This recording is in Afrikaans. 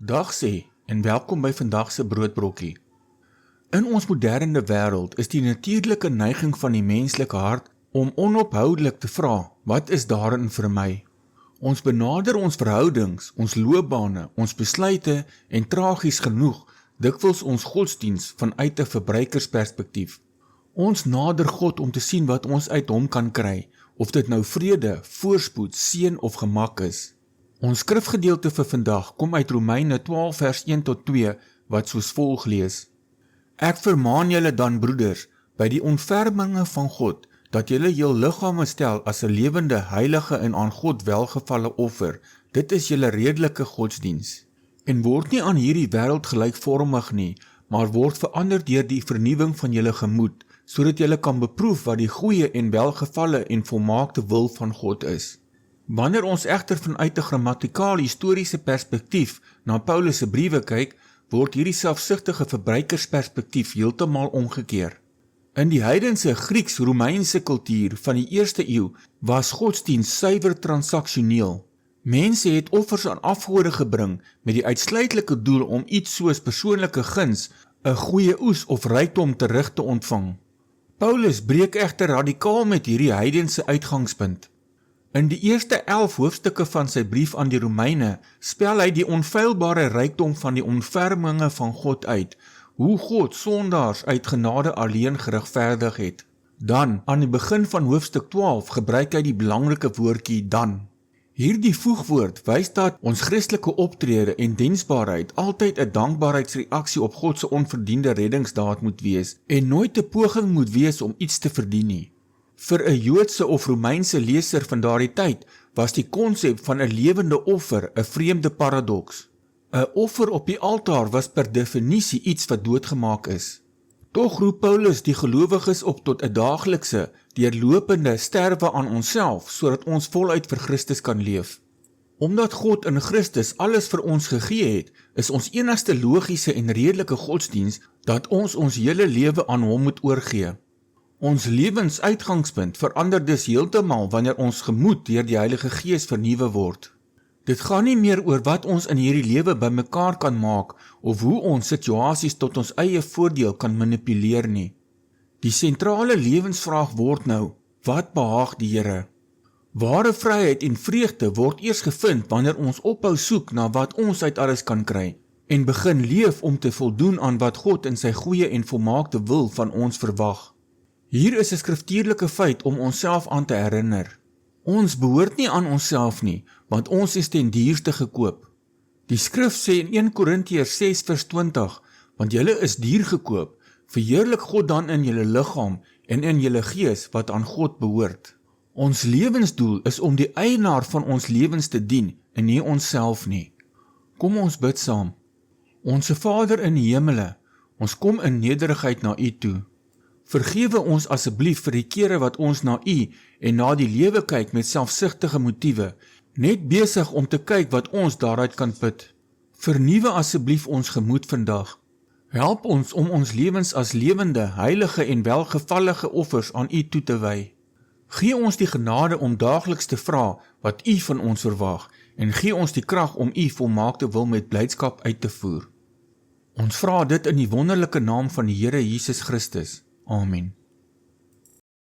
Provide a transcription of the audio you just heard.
Dag sê en welkom by vandag se broodbrokkie. In ons moderne wêreld is die natuurlike neiging van die menslike hart om onophoudelik te vra, wat is daarin vir my? Ons benader ons verhoudings, ons loopbane, ons besluite en tragies genoeg dikwels ons godsdiens vanuit 'n verbruikersperspektief. Ons nader God om te sien wat ons uit hom kan kry, of dit nou vrede, voorspoed, seën of gemak is. Ons skrifgedeelte vir vandag kom uit Romeine 12 vers 1 tot 2 wat soos volg lees. Ek vermaan julle dan broeders, by die ontferminge van God, dat julle jul liggame stel as 'n lewende, heilige en aan God welgevalle offer. Dit is julle redelike godsdiens. En word nie aan hierdie wêreld gelykvormig nie, maar word verander deur die vernuwing van julle gemoed, sodat julle kan beproef wat die goeie en welgevalle en volmaakte wil van God is. Wanneer ons egter vanuit 'n grammatikaal-historiese perspektief na Paulus se briewe kyk, word hierdie selfsugtige verbruikersperspektief heeltemal omgekeer. In die heidense Grieks-Romeinse kultuur van die 1ste eeu was godsdiens suiwer transaksioneel. Mense het offers aan afgode gebring met die uitsluitlike doel om iets soos persoonlike guns, 'n goeie oes of rykdom terug te ontvang. Paulus breek egter radikaal met hierdie heidense uitgangspunt. In die eerste 11 hoofstukke van sy brief aan die Romeine spel hy die onfeilbare rykdom van die ontferminge van God uit, hoe God sondaars uit genade alleen geregverdig het. Dan, aan die begin van hoofstuk 12, gebruik hy die belangrike woordjie dan. Hierdie voegwoord wys dat ons Christelike optrede en diensbaarheid altyd 'n dankbaarheidsreaksie op God se onverdiende reddingsdaad moet wees en nooit 'n poging moet wees om iets te verdien nie. Vir 'n Joodse of Romeinse leser van daardie tyd was die konsep van 'n lewende offer 'n vreemde paradoks. 'n Offer op die altaar was per definisie iets wat doodgemaak is. Tog roep Paulus die gelowiges op tot 'n daaglikse, deurlopende sterwe aan onsself, sodat ons voluit vir Christus kan leef. Omdat God in Christus alles vir ons gegee het, is ons enigste logiese en redelike godsdiens dat ons hele lewe aan hom moet oorgee. Ons lewensuitgangspunt verander dus heeltemal wanneer ons gemoed deur die Heilige Gees vernuwe word. Dit gaan nie meer oor wat ons in hierdie lewe bymekaar kan maak of hoe ons situasies tot ons eie voordeel kan manipuleer nie. Die sentrale lewensvraag word nou, wat behaag die Here? Ware vryheid en vreugde word eers gevind wanneer ons ophou soek na wat ons uit alles kan kry en begin leef om te voldoen aan wat God in sy goeie en volmaakte wil van ons verwag. Hier is 'n skriftuurlike feit om onsself aan te herinner. Ons behoort nie aan onsself nie, want ons is ten duurste gekoop. Die skrif sê in 1 Korintiërs 6 vers 20, want julle is duur gekoop, verheerlik God dan in julle liggaam en in julle gees wat aan God behoort. Ons lewensdoel is om die eienaar van ons lewens te dien en nie onsself nie. Kom ons bid saam. Onse Vader in die hemele, ons kom in nederigheid na U toe. Vergewe ons asseblief vir die kere wat ons na U en na die lewe kyk met selfsugtige motiewe, net besig om te kyk wat ons daaruit kan put. Vernuwe asseblief ons gemoed vandag. Help ons om ons lewens as lewende, heilige en welgevallige offers aan U toe te wy. Gee ons die genade om daagliks te vra wat U van ons verwag en gee ons die krag om U volmaakte wil met blydskap uit te voer. Ons vra dit in die wonderlike naam van die Here Jesus Christus. Amen.